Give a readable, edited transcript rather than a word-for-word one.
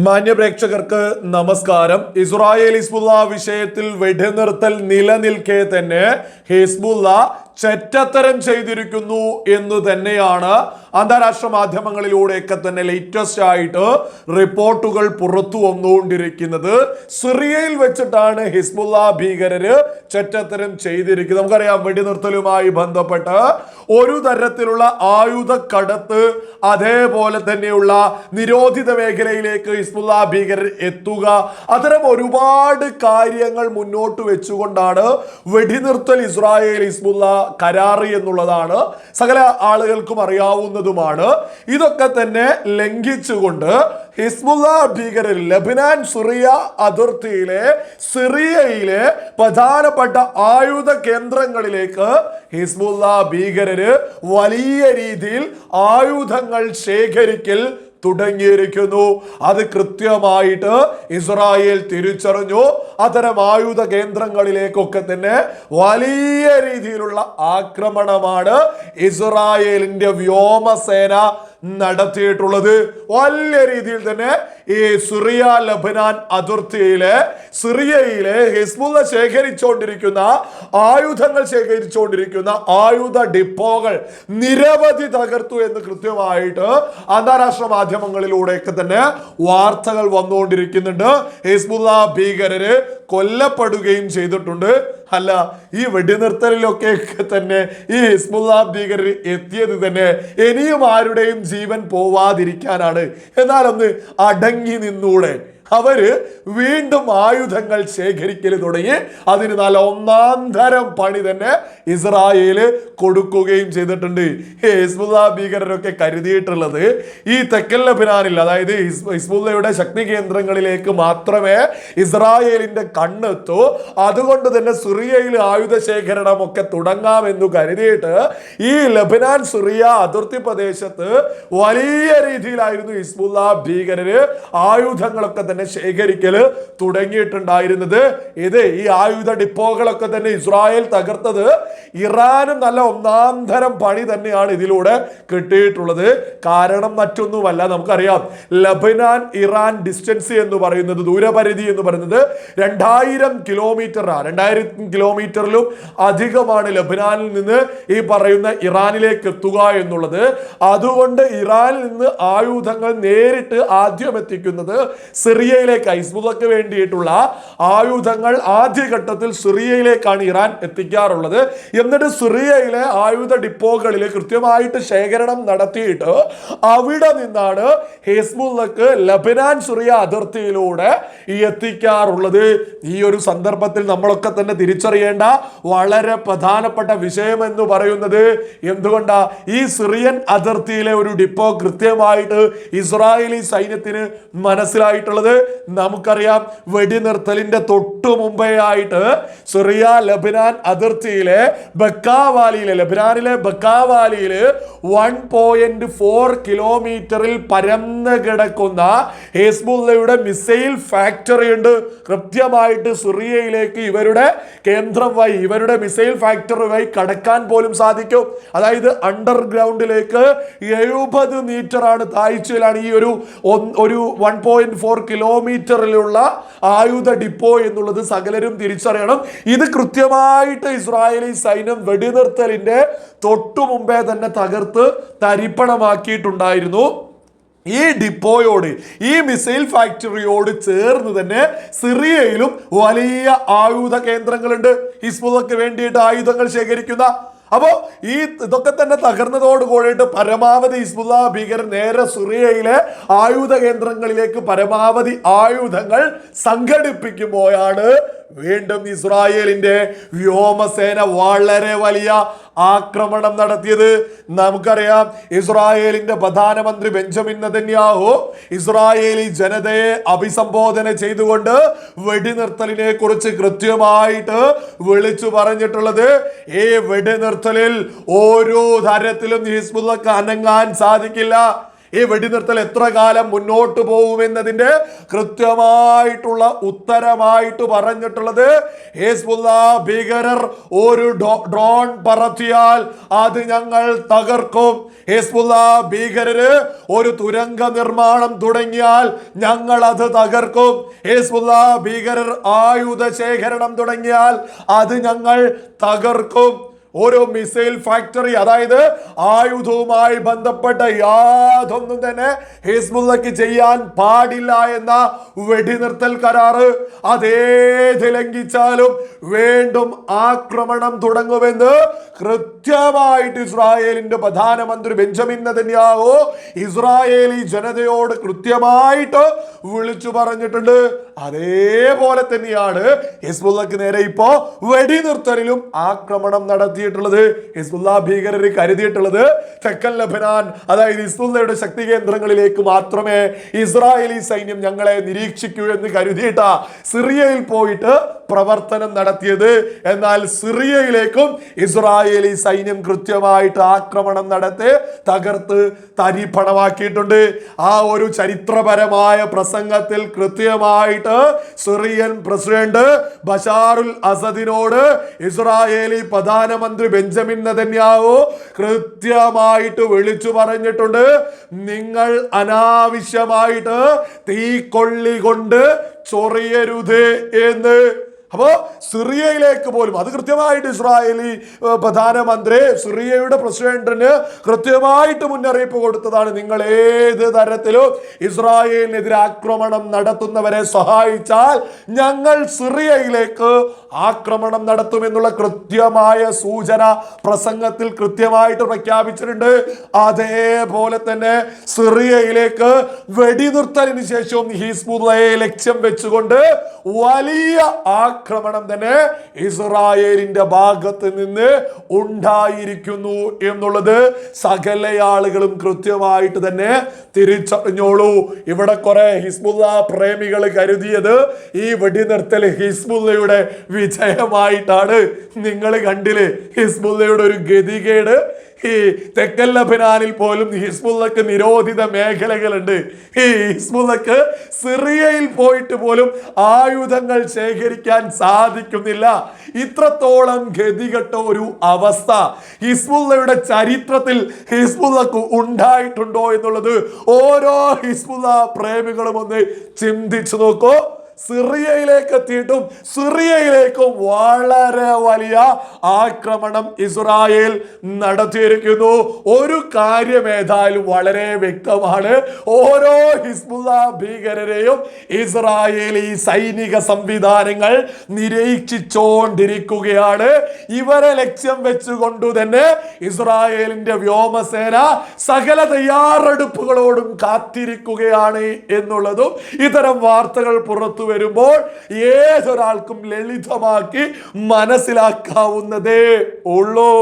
മാന്യ പ്രേക്ഷകർക്ക് നമസ്കാരം. ഇസ്രായേൽ ഹിസ്ബുള്ള വിഷയത്തിൽ വെടിനിർത്തൽ നിലനിൽക്കെ തന്നെ ഹിസ്ബുള്ള ചെറ്റത്തരം ചെയ്തിരിക്കുന്നു എന്ന് തന്നെയാണ് അന്താരാഷ്ട്ര മാധ്യമങ്ങളിലൂടെയൊക്കെ തന്നെ ലേറ്റസ്റ്റ് ആയിട്ട് റിപ്പോർട്ടുകൾ പുറത്തു വന്നുകൊണ്ടിരിക്കുന്നത്. സിറിയയിൽ വെച്ചിട്ടാണ് ഹിസ്ബുള്ള ഭീകരര് ചെറ്റത്തരം ചെയ്തിരിക്കുന്നത്. നമുക്കറിയാം, വെടിനിർത്തലുമായി ബന്ധപ്പെട്ട് ഒരു തരത്തിലുള്ള ആയുധ കടത്ത്, അതേപോലെ തന്നെയുള്ള നിരോധിത മേഖലയിലേക്ക് ഹിസ്ബുള്ള ഭീകരർ എത്തുക, അത്തരം ഒരുപാട് കാര്യങ്ങൾ മുന്നോട്ട് വെച്ചുകൊണ്ടാണ് വെടിനിർത്തൽ ഇസ്രായേൽ ഹിസ്ബുള്ള കരാറ് എന്നുള്ളതാണ് സകല ആളുകൾക്കും അറിയാവുന്നതുമാണ്. ഇതൊക്കെ തന്നെ ലംഘിച്ചുകൊണ്ട് ഹിസ്ബുള്ള ഭീകരർ ലബനാൻ സിറിയ അതിർത്തിയിലെ സിറിയയിലെ പ്രധാനപ്പെട്ട ആയുധ കേന്ദ്രങ്ങളിലേക്ക് ഹിസ്ബുള്ള ഭീകരര് വലിയ രീതിയിൽ ആയുധങ്ങൾ ശേഖരിക്കൽ തുടങ്ങിയിരിക്കുന്നു. അത് കൃത്യമായിട്ട് ഇസ്രായേൽ തിരിച്ചറിഞ്ഞു. അത്തരം ആയുധ കേന്ദ്രങ്ങളിലേക്കൊക്കെ തന്നെ വലിയ രീതിയിലുള്ള ആക്രമണമാണ് ഇസ്രായേലിന്റെ വ്യോമസേന നടത്തിയിട്ടുള്ളത്. വലിയ രീതിയിൽ തന്നെ ഈ സിറിയ ലബനാൻ അതിർത്തിയിലെ സിറിയയിലെ ഹിസ്ബുള്ള ശേഖരിച്ചുകൊണ്ടിരിക്കുന്ന ആയുധ ഡിപ്പോകൾ നിരവധി തകർത്തു എന്ന് കൃത്യമായിട്ട് അന്താരാഷ്ട്ര മാധ്യമങ്ങളിലൂടെയൊക്കെ തന്നെ വാർത്തകൾ വന്നുകൊണ്ടിരിക്കുന്നുണ്ട്. ഹിസ്ബുള്ള ഭീകരര് കൊല്ലപ്പെടുകയും ചെയ്തിട്ടുണ്ട്. അല്ല, ഈ വെടിനിർത്തലിലൊക്കെ തന്നെ ഈ ഹിസ്ബുള്ള ഭീകരർ എത്തിയത് തന്നെ ഇനിയും ആരുടെയും ജീവൻ പോവാതിരിക്കാനാണ്. എന്നാലൊന്ന് അടങ്ങി നിന്നൂടെ? അവര് വീണ്ടും ആയുധങ്ങൾ ശേഖരിക്കൽ തുടങ്ങി. അതിന് നല്ല ഒന്നാം തരം പണി തന്നെ ഇസ്രായേല് കൊടുക്കുകയും ചെയ്തിട്ടുണ്ട്. ഹിസ്ബുള്ള ഭീകരരൊക്കെ കരുതിയിട്ടുള്ളത് ഈ തെക്കൻ ലബനാനിൽ, അതായത് ഹിസ്ബുള്ളയുടെ ശക്തി കേന്ദ്രങ്ങളിലേക്ക് മാത്രമേ ഇസ്രായേലിന്റെ കണ്ണെത്തൂ. അതുകൊണ്ട് തന്നെ സിറിയയിൽ ആയുധ ശേഖരണം ഒക്കെ തുടങ്ങാമെന്ന് കരുതിയിട്ട് ഈ ലബനാൻ സിറിയ അതിർത്തി പ്രദേശത്ത് വലിയ രീതിയിലായിരുന്നു ഹിസ്ബുള്ള ഭീകരര് ആയുധങ്ങളൊക്കെ തന്നെ ശേഖരിക്കല് തുടങ്ങിയിട്ടുണ്ടായിരുന്നത്. ഈ ആയുധ ഡിപ്പോകളൊക്കെ തന്നെ ഇസ്രായേൽ തകർത്തത് ഇറാനും നല്ല ഒന്നാം തരം പണി തന്നെയാണ് ഇതിലൂടെ കിട്ടിയിട്ടുള്ളത്. കാരണം മറ്റൊന്നുമല്ല, നമുക്കറിയാം ലബനാൻ ഇറാൻ ഡിസ്റ്റൻസ് എന്ന് പറയുന്നത്, ദൂരപരിധി എന്ന് പറയുന്നത് 2000 കിലോമീറ്ററാണ്. 2000 കിലോമീറ്ററിലും അധികമാണ് ലബനാനിൽ നിന്ന് ഈ പറയുന്ന ഇറാനിലേക്ക് എത്തുക എന്നുള്ളത്. അതുകൊണ്ട് ഇറാനിൽ നിന്ന് ആയുധങ്ങൾ നേരിട്ട് ആദ്യം എത്തിക്കുന്നത് സിറിയയിലേക്ക്, ഹിസ്ബുള്ളക്ക് വേണ്ടിയിട്ടുള്ള ആയുധങ്ങൾ ആദ്യഘട്ടത്തിൽ സിറിയയിലേക്കാണ് ഇറാൻ എത്തിക്കാറുള്ളത്. എന്നിട്ട് സിറിയയിലെ ആയുധ ഡിപ്പോകളിൽ കൃത്യമായിട്ട് ശേഖരണം നടത്തിയിട്ട് അവിടെ നിന്നാണ് ഹിസ്ബുള്ളക്ക് ലബനാൻ സിറിയ അതിർത്തിയിലൂടെ എത്തിക്കാറുള്ളത്. ഈ ഒരു സന്ദർഭത്തിൽ നമ്മളൊക്കെ തന്നെ തിരിച്ചറിയേണ്ട വളരെ പ്രധാനപ്പെട്ട വിഷയം എന്ന് പറയുന്നത് എന്തുകൊണ്ടാ ഈ സിറിയൻ അതിർത്തിയിലെ ഒരു ഡിപ്പോ കൃത്യമായിട്ട് ഇസ്രായേലി സൈന്യത്തിന് മനസ്സിലായിട്ടുള്ളത്? നമുക്കറിയാം, വെടിനിർത്തലിന്റെ തൊട്ടു മുമ്പേ ആയിട്ട് സിറിയ ലബനാൻ അതിർത്തിയിലെ ലബനാനിലെ ബക്കാവാലിയില് 1.4 കിലോമീറ്ററിൽ പരന്ന് കിടക്കുന്ന ഹിസ്ബുള്ളയുടെ മിസൈൽ ഫാക്ടറി ഉണ്ട്. കൃത്യമായിട്ട് സിറിയയിലേക്ക് ഇവരുടെ കേന്ദ്രം വഴി, ഇവരുടെ മിസൈൽ ഫാക്ടറി വഴി കടക്കാൻ പോലും സാധിക്കും. അതായത് അണ്ടർഗ്രൗണ്ടിലേക്ക് 70 മീറ്ററാണ് താഴ്ചയിലാണ് ഈ ഒരു 1.4 കിലോമീറ്ററിലുള്ള ആയുധ ഡിപ്പോ എന്നുള്ളത് സകലരും തിരിച്ചറിയണം. ഇത് കൃത്യമായിട്ട് ഇസ്രായേലി സൈന്യം വെടിനിർത്തലിന്റെ തൊട്ടു മുമ്പേ തന്നെ തകർത്ത് തരിപ്പണമാക്കിയിട്ടുണ്ടായിരുന്നു. ഈ ഡിപ്പോയോട്, ഈ മിസൈൽ ഫാക്ടറിയോട് ചേർന്ന് തന്നെ സിറിയയിലും വലിയ ആയുധ കേന്ദ്രങ്ങളുണ്ട്, ഹിസ്ബുള്ളക്ക് വേണ്ടിയിട്ട് ആയുധങ്ങൾ ശേഖരിക്കുന്ന. അപ്പോൾ ഇതൊക്കെ തന്നെ തകർന്നതോട് കൂടിയിട്ട് പരമാവധി ഹിസ്ബുള്ള ഭീകരർ നേരെ സിറിയയിലെ ആയുധ കേന്ദ്രങ്ങളിലേക്ക് പരമാവധി ആയുധങ്ങൾ സംഘടിപ്പിക്കുമ്പോഴാണ് വീണ്ടും ഇസ്രായേലിന്റെ വ്യോമസേന വളരെ വലിയ ആക്രമണം നടത്തിയത്. നമുക്കറിയാം, ഇസ്രായേലിന്റെ പ്രധാനമന്ത്രി ബെഞ്ചമിൻ നെതന്യാഹു ഇസ്രായേലി ജനതയെ അഭിസംബോധന ചെയ്തുകൊണ്ട് വെടിനിർത്തലിനെ കുറിച്ച് കൃത്യമായിട്ട് വിളിച്ചു പറഞ്ഞിട്ടുള്ളത്, ഈ വെടിനിർത്തലിൽ ഓരോ തരത്തിലും ഹിസ്ബുള്ളക്ക് അനങ്ങാൻ സാധിക്കില്ല. ഈ വെടിനിർത്തൽ എത്ര കാലം മുന്നോട്ട് പോകുമെന്നതിന്റെ കൃത്യമായിട്ടുള്ള ഉത്തരമായിട്ട് പറഞ്ഞിട്ടുള്ളത് ഹിസ്ബുള്ള ഭീകരർ ഒരു ഡ്രോൺ പറത്തിയാൽ അത് ഞങ്ങൾ തകർക്കും. ഹിസ്ബുള്ള ഭീകരര് ഒരു തുരങ്ക നിർമ്മാണം തുടങ്ങിയാൽ ഞങ്ങൾ അത് തകർക്കും. ഹിസ്ബുള്ള ഭീകരർ ആയുധ ശേഖരണം തുടങ്ങിയാൽ അത് ഞങ്ങൾ തകർക്കും. ഓരോ മിസൈൽ ഫാക്ടറി, അതായത് ആയുധവുമായി ബന്ധപ്പെട്ട യാതൊന്നും തന്നെ ഹിസ്ബുള്ളക്ക് ചെയ്യാൻ പാടില്ല എന്ന വെടിനിർത്തൽ കരാറ് അതേത് ലംഘിച്ചാലും വീണ്ടും ആക്രമണം തുടങ്ങുമെന്ന് കൃത്യമായിട്ട് ഇസ്രായേലിന്റെ പ്രധാനമന്ത്രി ബെഞ്ചമിൻ നെതന്യാഹു ഇസ്രായേലി ജനതയോട് കൃത്യമായിട്ട് വിളിച്ചു പറഞ്ഞിട്ടുണ്ട്. അതേപോലെ തന്നെയാണ് ഹിസ്ബുള്ളക്ക് നേരെ ഇപ്പോ വെടിനിർത്തലിലും ആക്രമണം നടത്തിയിട്ടുള്ളത്. ഹിസ്ബുള്ള ഭീകരർ കരുതിയിട്ടുള്ളത് തെക്കൻ ലബനാൻ, അതായത് ഹിസ്ബുള്ളയുടെ ശക്തി കേന്ദ്രങ്ങളിലേക്ക് മാത്രമേ ഇസ്രായേലി സൈന്യം ഞങ്ങളെ നിരീക്ഷിക്കൂ എന്ന് കരുതിയിട്ടാ സിറിയയിൽ പോയിട്ട് പ്രവർത്തനം നടത്തിയത്. എന്നാൽ സിറിയയിലേക്കും ഇസ്രായേലി സൈന്യം കൃത്യമായിട്ട് ആക്രമണം നടത്തി തകർത്ത് തരിപ്പണമാക്കിയിട്ടുണ്ട്. ആ ഒരു ചരിത്രപരമായ പ്രസംഗത്തിൽ കൃത്യമായിട്ട് സിറിയൻ പ്രസിഡന്റ് ബഷാറുൽ അസദിനോട് ഇസ്രായേലി പ്രധാനമന്ത്രി ബെഞ്ചമിൻ നെതന്യാഹു കൃത്യമായിട്ട് വിളിച്ചു പറഞ്ഞിട്ടുണ്ട്, നിങ്ങൾ അനാവശ്യമായിട്ട് തീക്കൊള്ളി കൊണ്ട് ചൊറിയരുത് എന്ന്. അപ്പോ സിറിയയിലേക്ക് പോലും അത് കൃത്യമായിട്ട് ഇസ്രായേലി പ്രധാനമന്ത്രി സിറിയയുടെ പ്രസിഡന്റിന് കൃത്യമായിട്ട് മുന്നറിയിപ്പ് കൊടുത്തതാണ്. നിങ്ങൾ ഏത് തരത്തിലും ഇസ്രായേലിനെതിരെ ആക്രമണം നടത്തുന്നവരെ സഹായിച്ചാൽ ഞങ്ങൾ സിറിയയിലേക്ക് ആക്രമണം നടത്തുമെന്നുള്ള കൃത്യമായ സൂചന പ്രസംഗത്തിൽ കൃത്യമായിട്ട് പ്രഖ്യാപിച്ചിട്ടുണ്ട്. അതേപോലെ തന്നെ സിറിയയിലേക്ക് വെടിനിർത്തലിന് ശേഷവും ഹിസ്ബുള്ളയെ ലക്ഷ്യം വെച്ചുകൊണ്ട് വലിയ ആക്രമണം തന്നെ ഇസ്രായേലിന്റെ ഭാഗത്ത് നിന്ന് ഉണ്ടായിരിക്കുന്നു എന്നുള്ളത് സകല ആളുകളും കൃത്യമായിട്ട് തന്നെ തിരിച്ചറിഞ്ഞോളൂ. ഇവിടെ കുറെ ഹിസ്ബുള്ള പ്രേമികൾ കരുതിയത് ഈ വെടിനിർത്തൽ ഹിസ്ബുള്ളയുടെ വിജയമായിട്ടാണ്. നിങ്ങൾ കണ്ടില്ലേ ഹിസ്ബുള്ളയുടെ ഒരു ഗതികേട്. ഈ തെക്കൻ ലബനാനിൽ പോലും ഹിസ്ബുള്ളക്ക് നിരോധിത മേഖലകളുണ്ട്. ഈ ഹിസ്ബുള്ളക്ക് സിറിയയിൽ പോയിട്ട് പോലും ആയുധങ്ങൾ ശേഖരിക്കാൻ സാധിക്കുന്നില്ല. ഇത്രത്തോളം ഗതികെട്ട ഒരു അവസ്ഥ ഹിസ്ബുള്ളയുടെ ചരിത്രത്തിൽ ഹിസ്ബുള്ളക്ക് ഉണ്ടായിട്ടുണ്ടോ എന്നുള്ളത് ഓരോ ഹിസ്ബുള്ള പ്രേമികളും ഒന്ന് ചിന്തിച്ചു നോക്കൂ. സിറിയയിലേക്ക് എത്തിയിട്ടും സിറിയയിലേക്കും വളരെ വലിയ ആക്രമണം ഇസ്രായേൽ നടത്തിയിരിക്കുന്നു. ഒരു കാര്യം ഏതായാലും വളരെ വ്യക്തമാണ്, ഓരോ ഹിസ്ബുള്ള ഭീകരരെയും ഇസ്രായേലി സൈനിക സംവിധാനങ്ങൾ നിരീക്ഷിച്ചുകൊണ്ടിരിക്കുകയാണ്. ഇവരെ ലക്ഷ്യം വെച്ചുകൊണ്ടു തന്നെ ഇസ്രായേലിന്റെ വ്യോമസേന സകല തയ്യാറെടുപ്പുകളോടും കാത്തിരിക്കുകയാണ് എന്നുള്ളതും ഇത്തരം വാർത്തകൾ പുറത്തു വരുമ്പോൾ ഏതൊരാൾക്കും ലളിതമാക്കി മനസ്സിലാക്കാവുന്നതേ ഉള്ളൂ.